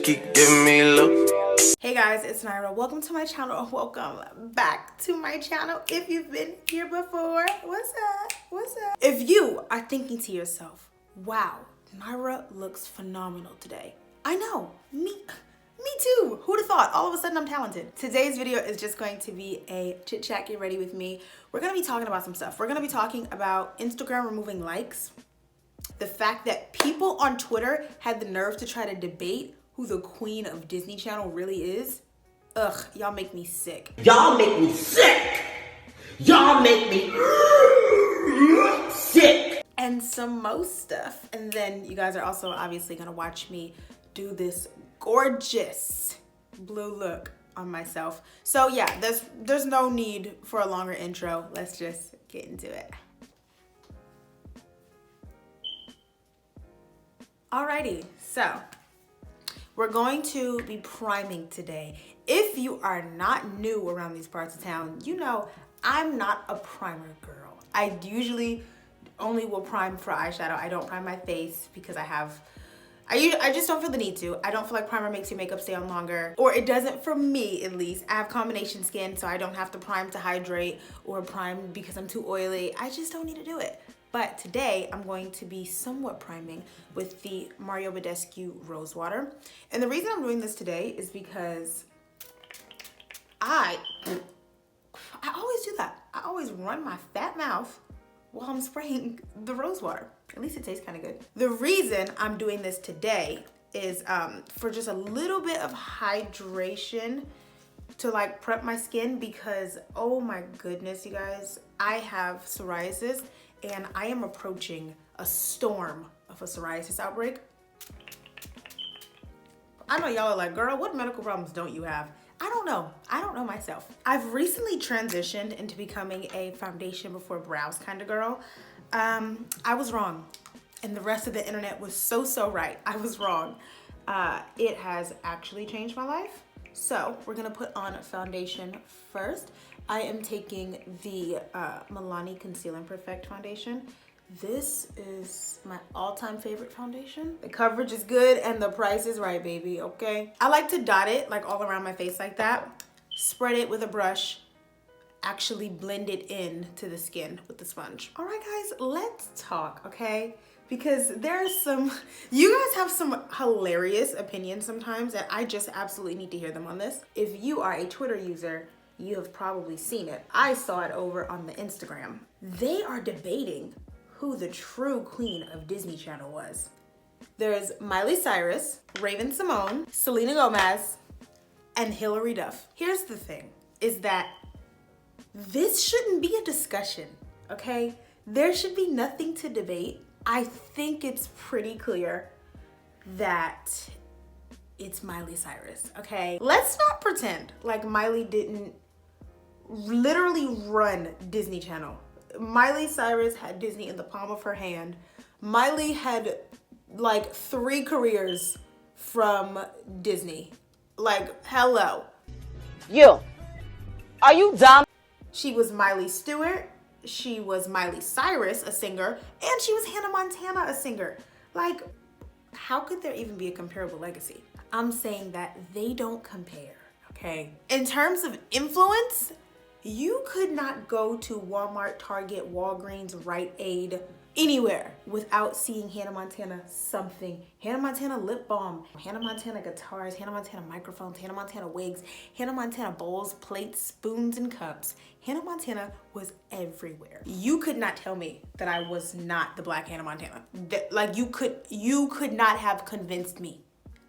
keep giving me love. Hey guys, it's Nyra. Welcome to my channel. Welcome back to my channel. If you've been here before, what's up? What's up? If you are thinking to yourself, wow, Nyra looks phenomenal today. I know, me too. Who'd have thought? All of a sudden I'm talented. Today's video is just going to be a chit chat, get ready with me. We're gonna be talking about some stuff. We're gonna be talking about Instagram removing likes, the fact that people on Twitter had the nerve to try to debate who the queen of Disney Channel really is. Ugh, y'all make me sick. Y'all make me sick. Y'all make me sick. And some most stuff. And then you guys are also obviously gonna watch me do this gorgeous blue look on myself. So yeah, there's no need for a longer intro. Let's just get into it. Alrighty, so we're going to be priming today. If you are not new around these parts of town, you know I'm not a primer girl. I usually only will prime for eyeshadow. I don't prime my face because I just don't feel the need to. I don't feel like primer makes your makeup stay on longer, or it doesn't for me at least. I have combination skin, so I don't have to prime to hydrate or prime because I'm too oily. I just don't need to do it. But today I'm going to be somewhat priming with the Mario Badescu Rose Water. And the reason I'm doing this today is because I always do that. I always run my fat mouth while I'm spraying the rose water. At least it tastes kind of good. The reason I'm doing this today is for just a little bit of hydration to like prep my skin, because oh my goodness, you guys, I have psoriasis and I am approaching a storm of a psoriasis outbreak. I know y'all are like, girl, what medical problems don't you have? I don't know. I don't know myself. I've recently transitioned into becoming a foundation before brows kind of girl. I was wrong. And the rest of the internet was so right. I was wrong. It has actually changed my life. So we're gonna put on foundation first. I am taking the Milani Conceal and Perfect foundation. This is my all-time favorite foundation. The coverage is good and the price is right, baby, okay? I like to dot it like all around my face like that. Spread it with a brush. Actually blend it in to the skin with the sponge. All right, guys, let's talk, okay? Because there's you guys have some hilarious opinions sometimes, and I just absolutely need to hear them on this. If you are a Twitter user, you have probably seen it. I saw it over on the Instagram. They are debating who the true queen of Disney Channel was. There's Miley Cyrus, Raven Simone, Selena Gomez, and Hilary Duff. Here's the thing, is that this shouldn't be a discussion, okay? There should be nothing to debate. I think it's pretty clear that it's Miley Cyrus, okay? Let's not pretend like Miley didn't literally run Disney Channel. Miley Cyrus had Disney in the palm of her hand. Miley had like 3 careers from Disney. Like, hello. You, are you dumb? She was Miley Stewart, she was Miley Cyrus, a singer, and she was Hannah Montana, a singer. Like, how could there even be a comparable legacy? I'm saying that they don't compare, okay? In terms of influence, you could not go to Walmart, Target, Walgreens, Rite Aid, anywhere without seeing Hannah Montana something. Hannah Montana lip balm, Hannah Montana guitars, Hannah Montana microphones, Hannah Montana wigs, Hannah Montana bowls, plates, spoons, and cups. Hannah Montana was everywhere. You could not tell me that I was not the Black Hannah Montana. Like you could not have convinced me.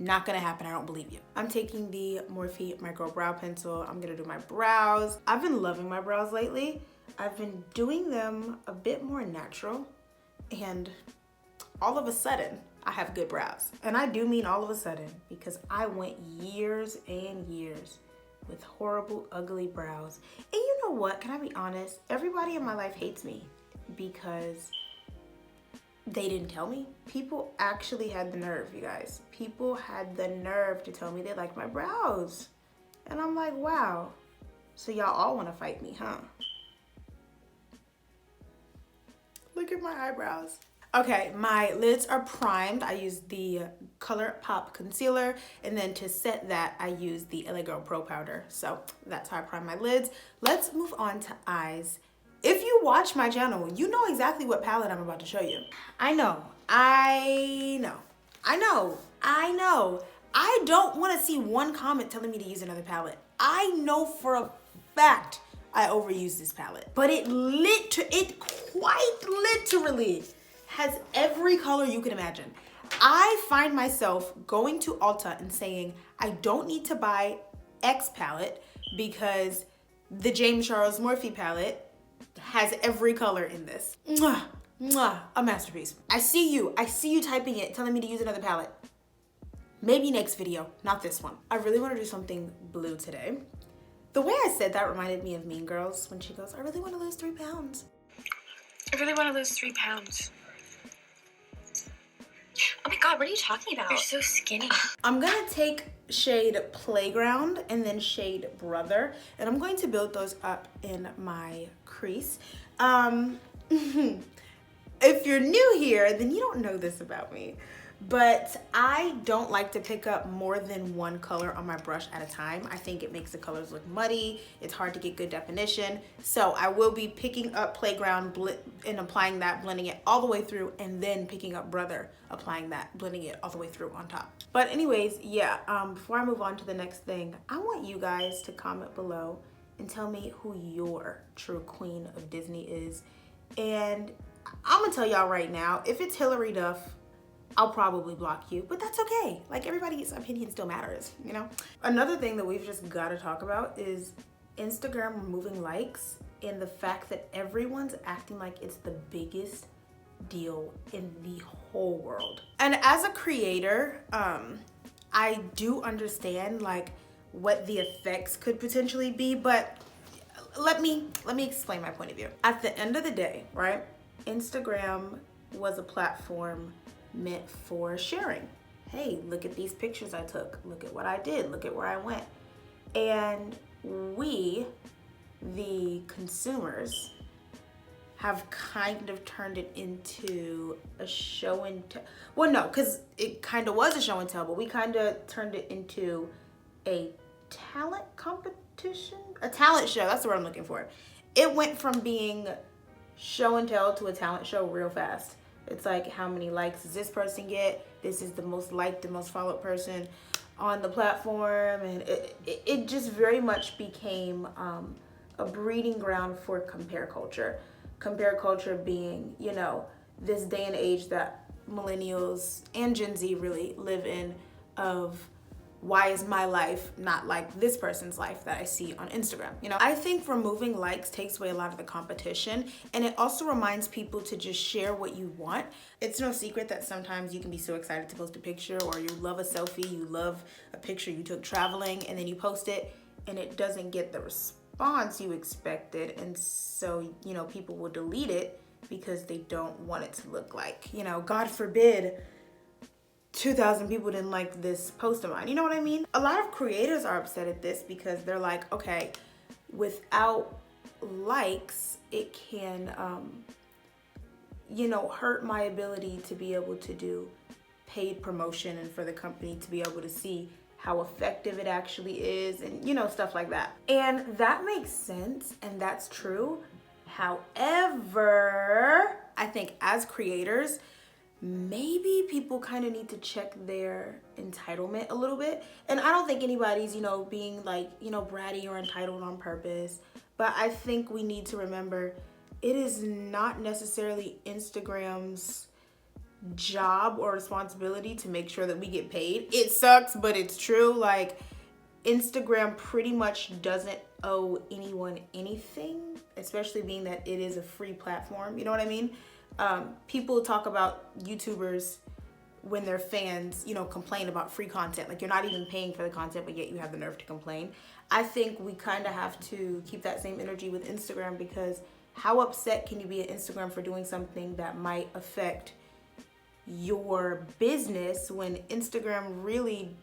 Not gonna happen, I don't believe you. I'm taking the Morphe Micro Brow Pencil. I'm gonna do my brows. I've been loving my brows lately. I've been doing them a bit more natural, and all of a sudden, I have good brows. And I do mean all of a sudden, because I went years and years with horrible, ugly brows. And you know what, can I be honest? Everybody in my life hates me because they didn't tell me. People actually had the nerve, you guys. People had the nerve to tell me they liked my brows. And I'm like, wow. So y'all all wanna fight me, huh? Look at my eyebrows. Okay, my lids are primed. I use the Colourpop concealer, and then to set that, I use the LA Girl Pro Powder. So that's how I prime my lids. Let's move on to eyes. If you watch my channel, you know exactly what palette I'm about to show you. I know. I don't want to see one comment telling me to use another palette. I know for a fact I overuse this palette, but it quite literally has every color you can imagine. I find myself going to Ulta and saying, I don't need to buy X palette because the Charles Morphe palette has every color in this. Mwah, mwah, a masterpiece. I see you typing it, telling me to use another palette. Maybe next video, not this one. I really want to do something blue today. The way I said that reminded me of Mean Girls when she goes, I really want to lose 3 pounds. I really want to lose 3 pounds. Oh my God, what are you talking about? You're so skinny. I'm gonna take shade Playground and then shade Brother, and I'm going to build those up in my crease. If you're new here, then you don't know this about me, but I don't like to pick up more than one color on my brush at a time. I think it makes the colors look muddy. It's hard to get good definition. So I will be picking up Playground and applying that, blending it all the way through, and then picking up Brother, applying that, blending it all the way through on top. But anyways, yeah, before I move on to the next thing, I want you guys to comment below and tell me who your true queen of Disney is. And I'm gonna tell y'all right now, if it's Hilary Duff, I'll probably block you, but that's okay. Like, everybody's opinion still matters, you know? Another thing that we've just gotta talk about is Instagram removing likes and the fact that everyone's acting like it's the biggest deal in the whole world. And as a creator, I do understand like what the effects could potentially be, but let me explain my point of view. At the end of the day, right? Instagram was a platform meant for sharing. Hey, look at these pictures I took. Look at what I did. Look at where I went. And we, the consumers, have kind of turned it into a show and tell. Well, no, because it kind of was a show and tell, but we kind of turned it into a talent competition, a talent show. That's the word I'm looking for. It went from being show and tell to a talent show real fast. It's like, how many likes does this person get? This is the most liked, the most followed person on the platform. And it just very much became a breeding ground for compare culture. Compare culture being, you know, this day and age that millennials and Gen Z really live in, of why is my life not like this person's life that I see on Instagram? You know, I think removing likes takes away a lot of the competition, and it also reminds people to just share what you want. It's no secret that sometimes you can be so excited to post a picture, or you love a selfie, you love a picture you took traveling, and then you post it and it doesn't get the response you expected, and so, you know, people will delete it because they don't want it to look like, you know, God forbid 2,000 people didn't like this post of mine. You know what I mean? A lot of creators are upset at this because they're like, okay, without likes, it can, you know, hurt my ability to be able to do paid promotion and for the company to be able to see how effective it actually is, and, you know, stuff like that. And that makes sense, and that's true. However, I think as creators, maybe people kind of need to check their entitlement a little bit. And I don't think anybody's, you know, being like, you know, bratty or entitled on purpose. But I think we need to remember it is not necessarily Instagram's job or responsibility to make sure that we get paid. It sucks, but it's true. Like, Instagram pretty much doesn't owe anyone anything, especially being that it is a free platform. You know what I mean? People talk about YouTubers when their fans, you know, complain about free content. Like, you're not even paying for the content, but yet you have the nerve to complain. I think we kind of have to keep that same energy with Instagram, because how upset can you be at Instagram for doing something that might affect your business when Instagram really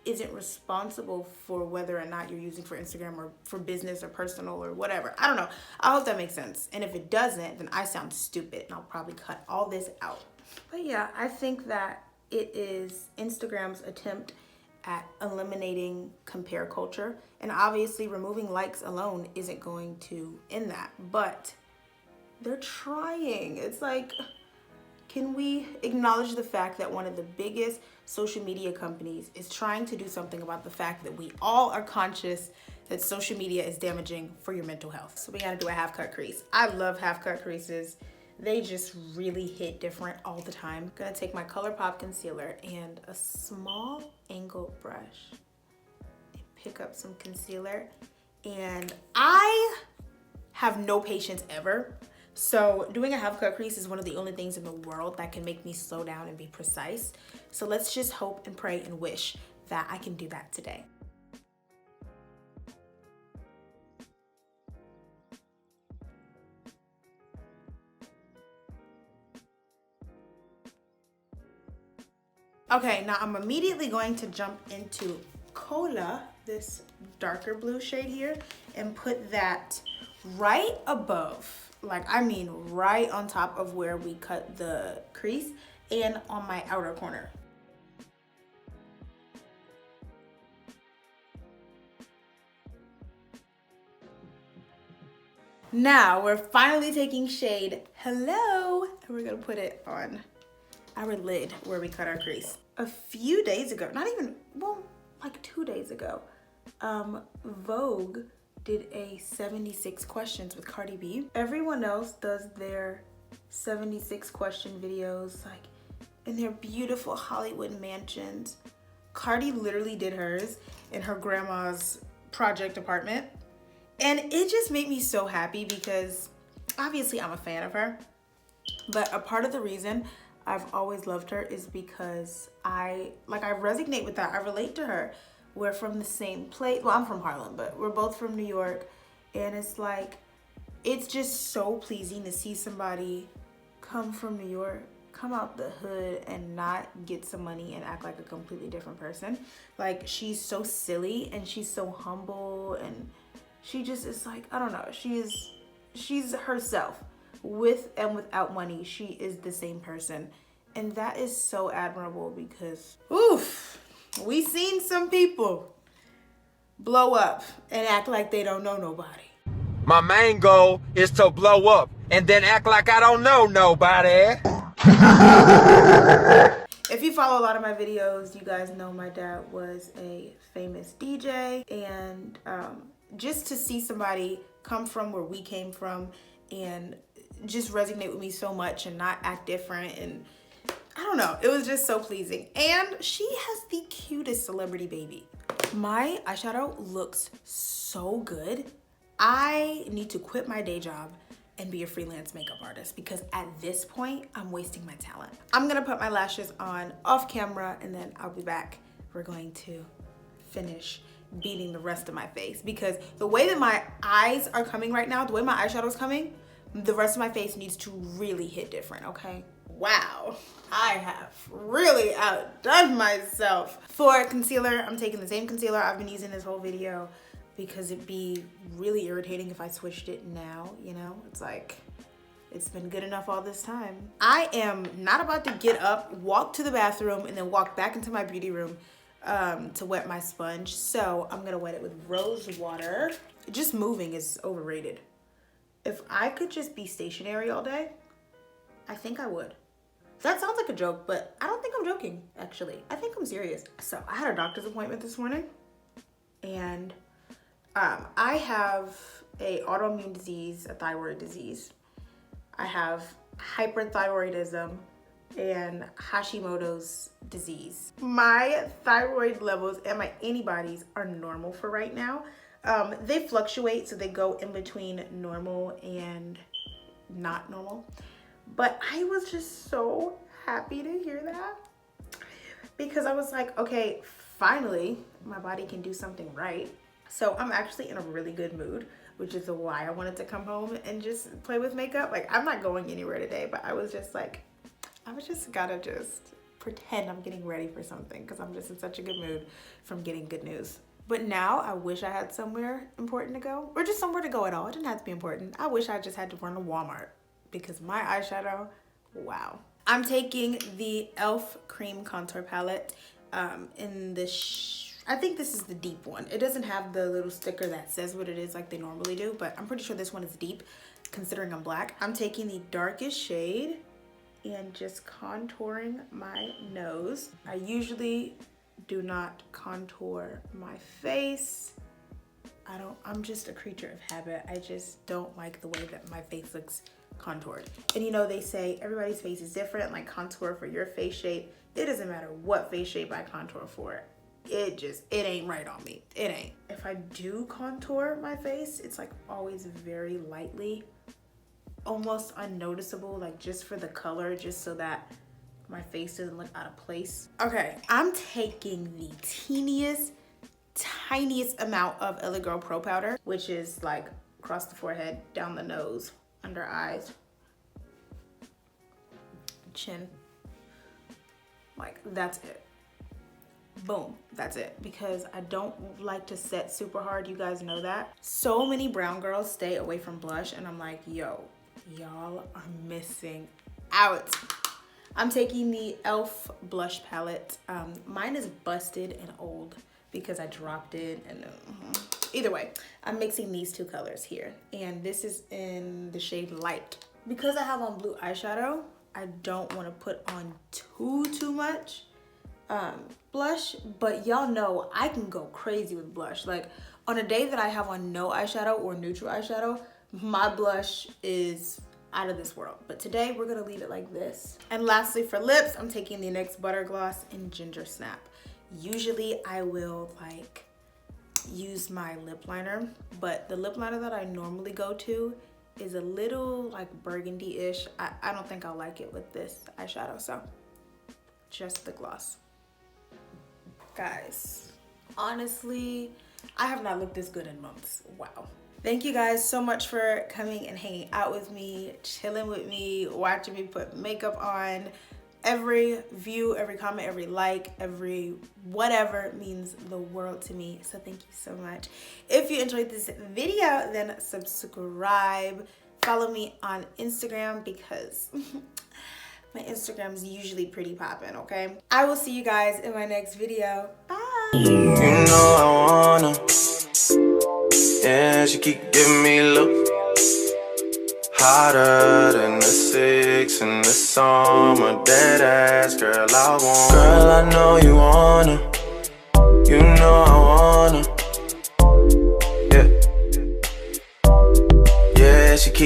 isn't responsible for whether or not you're using for Instagram or for business or personal or whatever. I don't know. I hope that makes sense. And if it doesn't, then I sound stupid and I'll probably cut all this out. But yeah, I think that it is Instagram's attempt at eliminating compare culture. And obviously removing likes alone isn't going to end that, but they're trying. It's like, can we acknowledge the fact that one of the biggest social media companies is trying to do something about the fact that we all are conscious that social media is damaging for your mental health? So we gotta do a half cut crease. I love half cut creases. They just really hit different all the time. I'm gonna take my Colourpop concealer and a small angled brush and pick up some concealer. And I have no patience ever. So doing a half cut crease is one of the only things in the world that can make me slow down and be precise. So let's just hope and pray and wish that I can do that today. Okay, now I'm immediately going to jump into Cola, this darker blue shade here, and put that right above, like I mean right on top of where we cut the crease and on my outer corner. Now we're finally taking shade Hello, and we're gonna put it on our lid where we cut our crease. A few days ago, not even, well, like 2 days ago, Vogue did a 76 questions with Cardi B. Everyone else does their 76 question videos like in their beautiful Hollywood mansions. Cardi literally did hers in her grandma's project apartment. And it just made me so happy because obviously I'm a fan of her, but a part of the reason I've always loved her is because I resonate with that. I relate to her. We're from the same place. Well, I'm from Harlem, but we're both from New York. And it's like, it's just so pleasing to see somebody come from New York, come out the hood and not get some money and act like a completely different person. Like, she's so silly and she's so humble and she just is like, I don't know, she's herself. With and without money, she is the same person. And that is so admirable because, oof, we seen some people blow up and act like they don't know nobody. My main goal is to blow up and then act like I don't know nobody. If you follow a lot of my videos, you guys know my dad was a famous DJ. And just to see somebody come from where we came from and just resonate with me so much and not act different, and I don't know, it was just so pleasing. And she has the cutest celebrity baby. My eyeshadow looks so good. I need to quit my day job and be a freelance makeup artist because at this point I'm wasting my talent. I'm gonna put my lashes on off camera and then I'll be back. We're going to finish beating the rest of my face because the way that my eyes are coming right now, the way my eyeshadow is coming, the rest of my face needs to really hit different, okay? Wow, I have really outdone myself. For concealer, I'm taking the same concealer I've been using this whole video because it'd be really irritating if I switched it now, you know? It's like, it's been good enough all this time. I am not about to get up, walk to the bathroom, and then walk back into my beauty room to wet my sponge. So I'm gonna wet it with rose water. Just moving is overrated. If I could just be stationary all day, I think I would. That sounds like a joke, but I don't think I'm joking, actually. I think I'm serious. So I had a doctor's appointment this morning, and I have a autoimmune disease, a thyroid disease. I have hyperthyroidism and Hashimoto's disease. My thyroid levels and my antibodies are normal for right now. They fluctuate, so they go in between normal and not normal. But I was just so happy to hear that because I was like, okay, finally, my body can do something right. So I'm actually in a really good mood, which is why I wanted to come home and just play with makeup. Like, I'm not going anywhere today, but I was just like, I was just gotta just pretend I'm getting ready for something because I'm just in such a good mood from getting good news. But now I wish I had somewhere important to go, or just somewhere to go at all. It didn't have to be important. I wish I just had to run to Walmart because my eyeshadow, wow. I'm taking the e.l.f. cream contour palette in the I think this is the deep one. It doesn't have the little sticker that says what it is like they normally do, but I'm pretty sure this one is deep considering I'm black. I'm taking the darkest shade and just contouring my nose. I usually do not contour my face. I'm just a creature of habit. I just don't like the way that my face looks contoured. And you know, they say everybody's face is different, like contour for your face shape. It doesn't matter what face shape I contour for. It ain't right on me. It ain't. If I do contour my face, it's like always very lightly, almost unnoticeable, like just for the color, just so that my face doesn't look out of place. Okay, I'm taking the tiniest amount of LA Girl Pro Powder, which is like across the forehead, down the nose, under eyes, chin. Like, that's it. Boom, that's it. Because I don't like to set super hard, you guys know that. So many brown girls stay away from blush, and I'm like, yo, y'all are missing out. I'm taking the e.l.f. blush palette. Mine is busted and old because I dropped it, and either way, I'm mixing these two colors here, and this is in the shade Light. Because I have on blue eyeshadow, I don't want to put on too much blush, but y'all know I can go crazy with blush. Like on a day that I have on no eyeshadow or neutral eyeshadow, my blush is out of this world. But today we're gonna leave it like this. And lastly, for lips, I'm taking the NYX Butter Gloss in Ginger Snap. Usually I will like use my lip liner, but the lip liner that I normally go to is a little like burgundy-ish. I don't think I'll like it with this eyeshadow, so just the gloss. Guys, honestly, I have not looked this good in months. Wow. Thank you guys so much for coming and hanging out with me, chilling with me, watching me put makeup on. Every view, every comment, every like, every whatever means the world to me. So thank you so much. If you enjoyed this video, then subscribe. Follow me on Instagram because my Instagram is usually pretty poppin', okay? I will see you guys in my next video. Bye. You know I wanna. Yeah, she keep giving me look. Hotter than the 6 in the summer. Dead ass girl, I want. Girl, I know you wanna. You know I wanna.